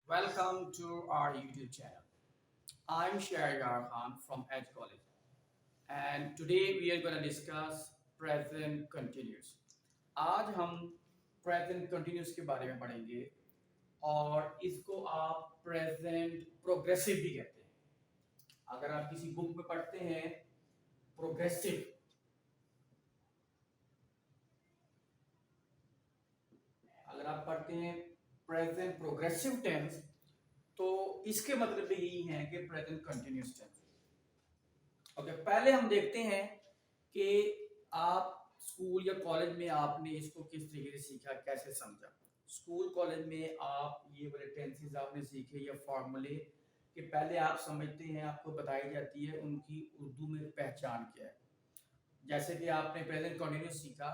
Welcome to our YouTube channel. I'm Shahryar Khan from Edge College, and today we are going to discuss present continuous. आज हम present continuous के बारे में पढ़ेंगे और इसको आप present progressive भी कहते हैं। अगर आप किसी बुक में पढ़ते हैं progressive, अगर आप पढ़ते हैं present progressive tense, तो इसके मतलब यही है कि present continuous tense। ओके पहले हम देखते हैं कि आप स्कूल या कॉलेज में आपने इसको किस तरीके से सीखा, कैसे समझा। स्कूल कॉलेज में आप ये वाले टेंसेस आपने सीखे या फॉर्मूले कि पहले आप समझते हैं, आपको बताई जाती है उनकी उर्दू में पहचान क्या है। जैसे कि आपने प्रेजेंट कंटिन्यूस सीखा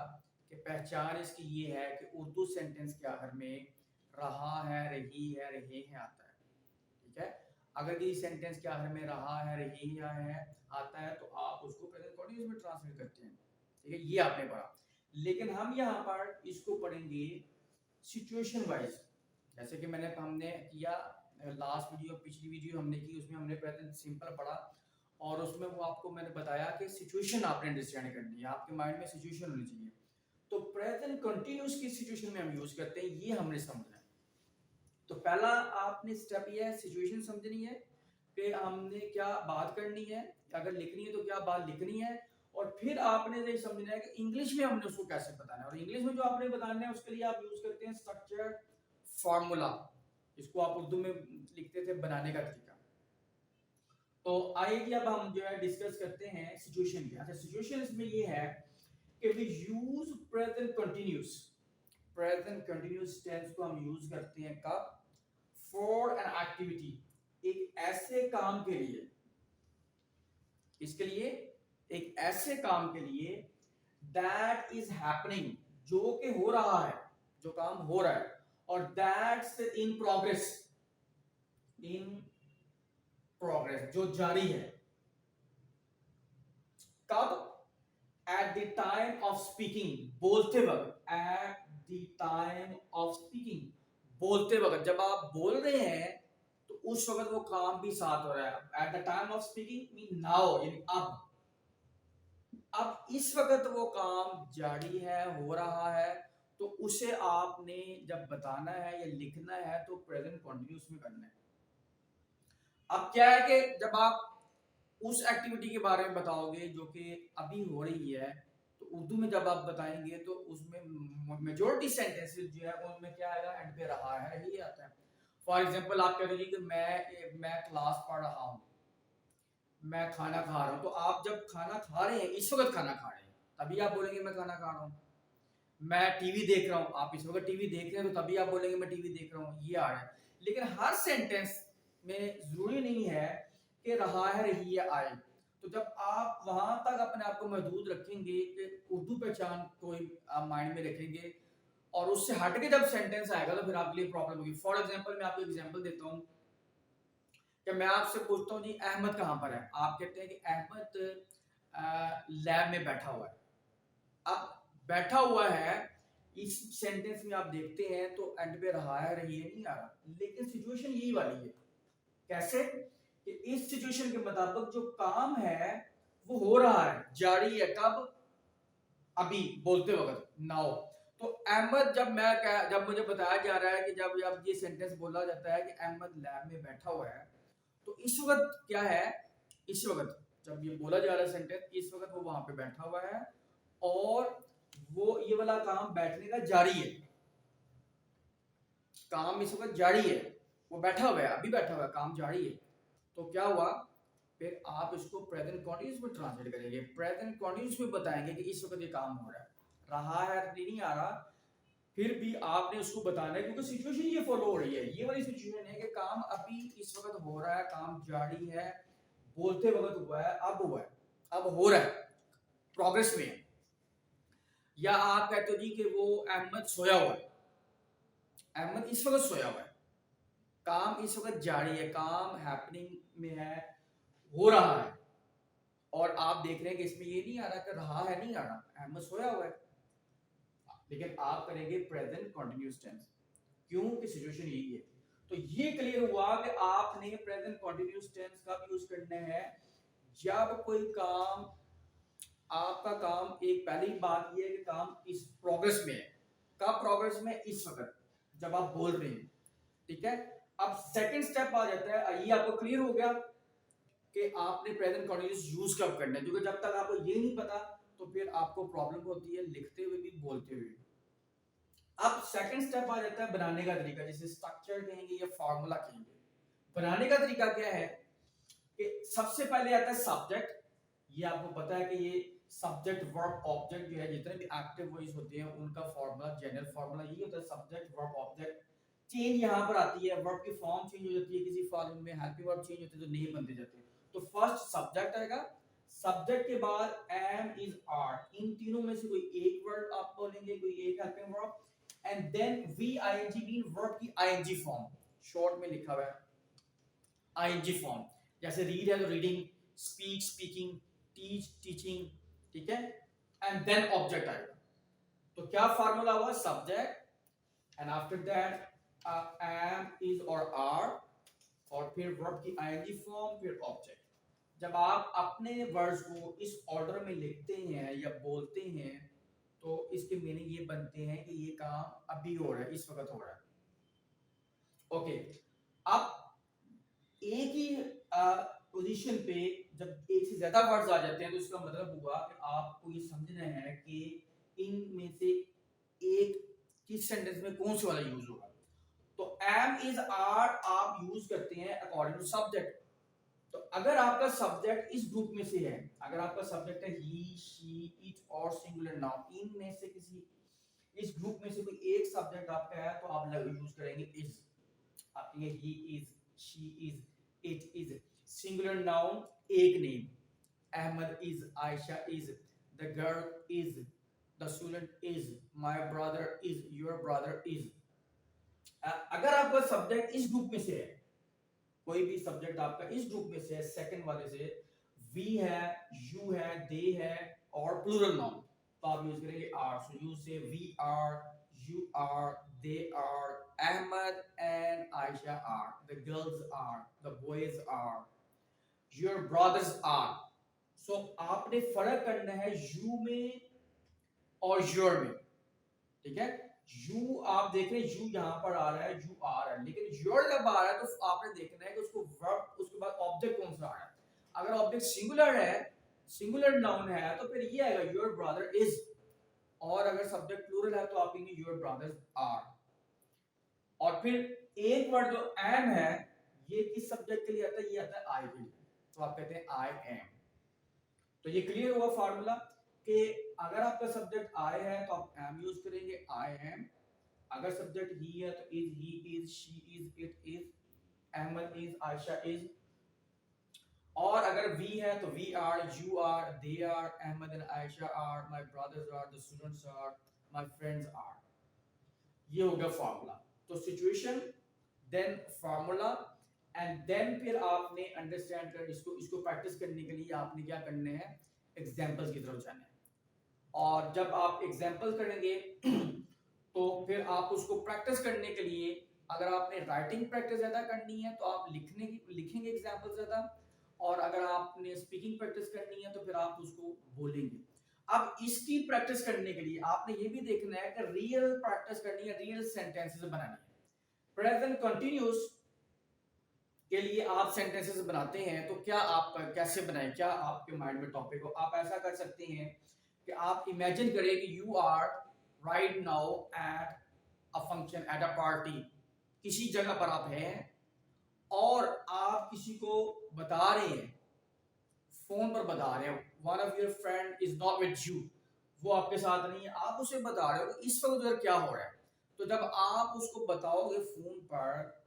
कि पहचान इसकी ये है कि उर्दू सेंटेंस के आखिर में रहा है, रही है, रहे हैं आता है। ठीक है, अगर किसी सेंटेंस के आखिर में रहा है, रही है आता है तो आप उसको प्रेजेंट कंटिन्यूस में ट्रांसलेट करते हैं। ठीक है, ये आपने पढ़ा। लेकिन हम यहाँ पर इसको पढ़ेंगे सिचुएशन वाइज। जैसे कि हमने किया लास्ट वीडियो, पिछली वीडियो हमने की, उसमें हमने प्रेजेंट सिंपल पढ़ा और उसमें वो आपको मैंने बताया कि सिचुएशन आपने अंडरस्टैंड करनी है, आपके माइंड में सिचुएशन होनी चाहिए। तो प्रेजेंट कंटिन्यूस की सिचुएशन में हम यूज करते हैं, ये हमने समझना है। तो पहला आपने स्टेप ये है, सिचुएशन समझनी है कि हमने क्या बात करनी है, अगर लिखनी है तो क्या बात लिखनी है, और फिर आपने ये समझना है कि इंग्लिश में हमने उसको कैसे बताना है। और इंग्लिश में जो आपने बताना है उसके लिए आप यूज करते हैं स्ट्रक्चर फॉर्मूला, इसको आप उर्दू में लिखते थे बनाने का तरीका। तो आइए कि अब हम जो है डिस्कस करते हैं सिचुएशन के। अच्छा, सिचुएशन इसमें ये है कि we use present continuous. Present continuous tense को हम यूज करते हैं कब? फॉर एन एक्टिविटी, एक ऐसे काम के लिए, इसके लिए एक ऐसे काम के लिए दैट इज हैपनिंग, जो कि हो रहा है, जो काम हो रहा है, और that's in progress, in progress जो जारी है। कब? At the time of speaking, बोलते वक्त। At the time of speaking, बोलते वक्त, जब आप बोल रहे हैं तो उस वक्त वो काम भी साथ हो रहा है। At the time of speaking mean now, यानी अब इस वक्त वो काम जारी है, हो रहा है, तो उसे आपने जब बताना है या लिखना है तो प्रेजेंट कंटिन्यूअस में करना है। अब क्या है कि जब आप उस एक्टिविटी के बारे में बताओगे जो कि अभी हो रही है, तो उर्दू में जब आप बताएंगे तो उसमें मेजॉरिटी सेंटेंसेस जो है उनमें क्या आएगा? एंड पे रहा है ही आता है। फॉर एग्जांपल आप कह रहे कि मैं क्लास पढ़ रहा हूँ, मैं खाना खा रहा हूँ, तो आप जब खाना खा रहे हैं, इस वक्त खाना खा रहे हैं, तभी आप बोलेंगे मैं खाना खा रहा हूँ। मैं टीवी देख रहा हूँ, आप इस वक्त टीवी देख रहे हैं तो तभी आप बोलेंगे मैं टीवी देख रहा हूँ, ये आ रहा है। लेकिन हर सेंटेंस में जरूरी नहीं है कि रहा है, रही है, आए। तो जब आप वहां तक अपने आप को महदूद रखेंगे कि उर्दू पहचान को आप माइंड में रखेंगे, और उससे हट के जब सेंटेंस आएगा तो फिर आपके लिए प्रॉब्लम होगी। फॉर एग्जाम्पल मैं आपको एग्जाम्पल देता हूँ कि मैं आपसे पूछता हूँ जी अहमद कहाँ पर है, आप कहते हैं कि अहमद लैब में बैठा हुआ है। अब बैठा हुआ है, इस सेंटेंस में आप देखते हैं तो एंड पे रहा है, रही है नहीं आ रहा, लेकिन सिचुएशन यही वाली है। कैसे? कि इस सिचुएशन के मुताबिक जो काम है वो हो रहा है, जारी है। कब? अभी, बोलते वक्त, नाउ। तो अहमद, जब मुझे बताया जा रहा है कि जब ये सेंटेंस बोला जाता है कि अहमद लैब में बैठा हुआ है, तो इस वक्त क्या है? इस वक्त जब ये बोला जा रहा है सेंटेंस, इस वक्त वो वहां पे बैठा हुआ है और वो ये वाला काम बैठने का जारी है। काम इस वक्त जारी है, वो बैठा हुआ है, अभी बैठा हुआ है, काम जारी है। तो क्या हुआ? फिर आप इसको प्रेजेंट कंटीन्यूअस में ट्रांसलेट करेंगे, प्रेजेंट कंटीन्यूअस में बताएंगे कि इस वक्त ये काम हो रहा है, नहीं आ रहा, फिर भी आपने उसको बताना है, क्योंकि सिचुएशन ये फॉलो हो रही है। ये वाली सिचुएशन है कि काम अभी इस वक्त हो रहा है, काम जारी है, बोलते वक्त हुआ है, अब हो रहा है, प्रोग्रेस में है। या आप कहते हो जी कि वो अहमद सोया हुआ है, अहमद इस वक्त सोया हुआ है, काम इस वक्त जारी है, काम हैपनिंग में है, हो रहा है, और आप देख रहे हैं कि इसमें ये नहीं आ रहा कि रहा है, नहीं आ रहा, अहमद सोया हुआ है। लेकिन आप करेंगे प्रेजेंट कंटिन्यूअस टेंस, क्यों? कि सिचुएशन यही है। तो ये क्लियर हुआ कि आपने प्रेजेंट कंटिन्यूअस टेंस कब यूज करना है, जब कोई काम, आपका काम, एक पहली बात ये है कि काम इस प्रोग्रेस में है। कब प्रोग्रेस में? इस वक्त जब आप बोल रहे हैं, ठीक है। अब सेकंड स्टेप आ जाता है, ये आपको क्लियर हो गया कि आपने प्रेजेंट कंटिन्यूअस यूज कब करना है, क्योंकि जब तक आपको ये नहीं पता तो फिर आपको प्रॉब्लम होती है लिखते हुए भी बोलते हुए। अब सेकंड स्टेप आ जाता है बनाने का तरीका, जिसे स्ट्रक्चर कहेंगे या फॉर्मूला कहेंगे। बनाने का तरीका क्या है कि सबसे पहले आता है सब्जेक्ट। ये आपको पता है कि ये सब्जेक्ट वर्ब ऑब्जेक्ट जो है, जितने भी एक्टिव वॉइस होते हैं उनका फॉर्मूला, जनरल फॉर्मूला यही होता है, सब्जेक्ट वर्ब ऑब्जेक्ट। चेंज यहाँ पर आती है, वर्ब की फॉर्म चेंज हो जाती है, किसी फॉर्म में हेल्पिंग वर्ब चेंज होते हैं तो नेम बनते जाते हैं। तो फर्स्ट सब्जेक्ट आएगा, सब्जेक्ट के बाद एम, इज, आर, इन तीनों में से कोई एक वर्ड आप बोलेंगे, कोई एक helping verb, and then we ING mean verb की आईएनजी फॉर्म, शॉर्ट में लिखा हुआ है आईएनजी फॉर्म। जैसे रीड है तो reading, speak speaking, teach teaching, ठीक है। एंड देन ऑब्जेक्ट आएगा। तो क्या फार्मूला हुआ? Subject and after that am, is और आर, और फिर वर्ब की आईएनजी फॉर्म, फिर ऑब्जेक्ट। जब आप अपने वर्ड्स को इस ऑर्डर में लिखते हैं या बोलते हैं तो इसके मीनिंग ये बनते हैं कि ये काम अभी हो रहा है, इस वक्त हो रहा है। ओके, अब एक ही पोजीशन पे जब एक से ज्यादा वर्ड्स आ जाते हैं तो इसका मतलब हुआ कि आपको ये समझना है कि इनमें से एक किस सेंटेंस में कौन सा वाला यूज होगा। तो एम, इज, आर आप यूज करते हैं अकॉर्डिंग टू सब्जेक्ट। तो अगर आपका सब्जेक्ट इस ग्रुप में से है, अगर आपका सब्जेक्ट है ही, शी, इट और सिंगुलर नाउन, इनमें से किसी इस ग्रुप में से कोई एक सब्जेक्ट आपका है तो आप यूज करेंगे इज। आप ये ही is, she is, it is. Singular noun एक name, Ahmad is, Ayesha is, the girl is, the student is, my brother is, your brother is. अगर आपका सब्जेक्ट इस ग्रुप में से है, कोई भी सब्जेक्ट आपका इस ग्रुप में से है, सेकंड वाले से, वी है, यू है, दे है और प्लूरल नाउन, तो आप यूज करेंगे are. So you say we are, you are, they are, Ahmad and Aisha are, the girls are, the boys are, your brothers are. So आपने फर्क करना है you में और your में, ठीक है। you आप देख रहे हैं you यहाँ पर आ रहा है, you are है, लेकिन your जब आ रहा है तो आपने देखना है कि उसको verb, उसके बाद ऑब्जेक्ट कौन सा आ रहा है। अगर ऑब्जेक्ट सिंगुलर है, सिंगुलर नाउन है, तो फिर ये आएगा your brother is, और अगर सब्जेक्ट प्लूरल है तो आप कहेंगे योर ब्रदर्स आर। और फिर एक वर्ड जो एम है, ये किस सब्जेक्ट के लिए आता है? ये आता है आई के लिए, तो आप कहते हैं आई एम। तो ये क्लियर हुआ फार्मूला कि अगर आपका सब्जेक्ट आई है तो आप एम यूज करेंगे, आई एम। अगर सब्जेक्ट ही है तो is, he is, she is, it is, Ahmad is, Ayesha is. और अगर वी है तो we are, you are, they are, Ahmad and Ayesha are, my brothers are, the students are, my friends are. ये हो गया फार्मूला। तो situation, then formula, and then फिर आपने अंडरस्टैंड कर इसको प्रैक्टिस करने के लिए आपने क्या करना है? एग्जांपल्स की तरफ जाना है। और जब आप एग्जांपल करेंगे तो फिर आप उसको प्रैक्टिस करने के लिए, अगर आपने राइटिंग प्रैक्टिस ज्यादा करनी है तो आप लिखेंगे एग्जांपल ज्यादा, और अगर आपने स्पीकिंग प्रैक्टिस करनी है तो फिर आप उसको बोलेंगे। अब इसकी प्रैक्टिस करने के लिए आपने ये भी देखना है कि रियल प्रैक्टिस करनी है, रियल सेंटेंसेस बनानी है। प्रेजेंट कंटीन्यूअस के लिए आप सेंटेंसेस बनाते हैं तो क्या आप कैसे बनाएं, क्या आपके माइंड में टॉपिक हो? आप ऐसा कर सकते हैं कि आप इमेजिन करें कि you are right now at a function, at a party, किसी जगह पर आप हैं और आप किसी को बता रहे हैं, फोन पर बता रहे हैं, one of your friend is not with you, वो आपके साथ नहीं है, आप उसे बता रहे हो कि इस वक्त उधर क्या हो रहा है। तो जब आप उसको बताओगे फोन पर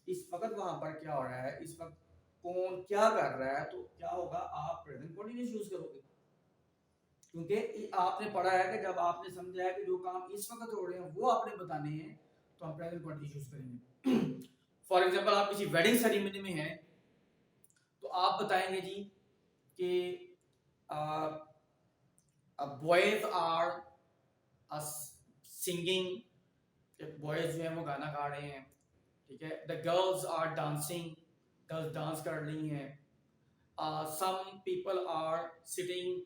इस वक्त वहां पर क्या हो रहा है, इस वक्त कौन क्या कर रहा है, तो क्या होगा? आप प्रेजेंट कंटीन्यूअस यूज करोगे, क्योंकि आपने पढ़ा है कि जब आपने समझा है कि जो काम इस वक्त हो रहे हैं वो आपने बताने हैं, तो हम प्रेजेंट कंटीन्यूअस यूज करेंगे। फॉर एग्जांपल आप किसी वेडिंग सेरेमनी में हैं तो आप बताएंगे जी कि बॉयज आर सिंगिंग, बॉयज जो है वो गाना गा रहे हैं, ठीक है, the girls are dancing, girls dance कर रही हैं, some people are sitting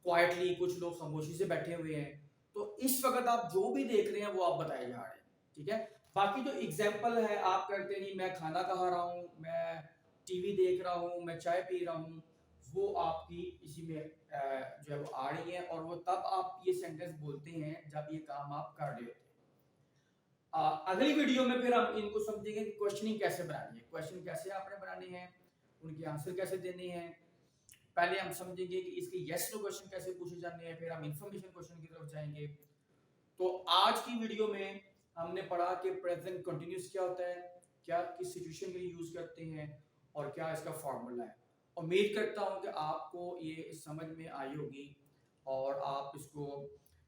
quietly, कुछ लोग खामोशी से बैठे हुए हैं। तो इस वक्त आप जो भी देख रहे हैं वो आप बताए जा रहे हैं, ठीक है। बाकी जो एग्जाम्पल है आप करते नहीं, मैं खाना खा रहा हूँ, मैं टीवी देख रहा हूँ, मैं चाय पी रहा हूँ, वो आपकी इसी में जो है वो आ रही है, और वो तब आप ये सेंटेंस बोलते हैं जब ये काम आप कर रहे होते हैं। अगली वीडियो में फिर हम इनको समझेंगे कि क्वेश्चनिंग कैसे बनानी है, क्वेश्चन कैसे आपने बनाने हैं, उनके आंसर कैसे देने हैं। पहले हम समझेंगे कि इसके यस नो क्वेश्चन कैसे पूछे जाने हैं, फिर हम इंफॉर्मेशन क्वेश्चन की तरफ जाएंगे। तो आज की वीडियो में हमने पढ़ा कि प्रेजेंट कंटिन्यूअस क्या होता है, क्या किस सिचुएशन के लिए यूज करते हैं, और क्या इसका फॉर्मूला है। उम्मीद करता हूं कि आपको ये समझ में आई होगी और आप इसको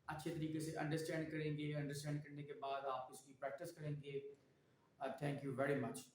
अच्छे तरीके से अंडरस्टैंड करेंगे। अंडरस्टैंड करने के बाद आप इसकी प्रैक्टिस करेंगे। Thank you very much.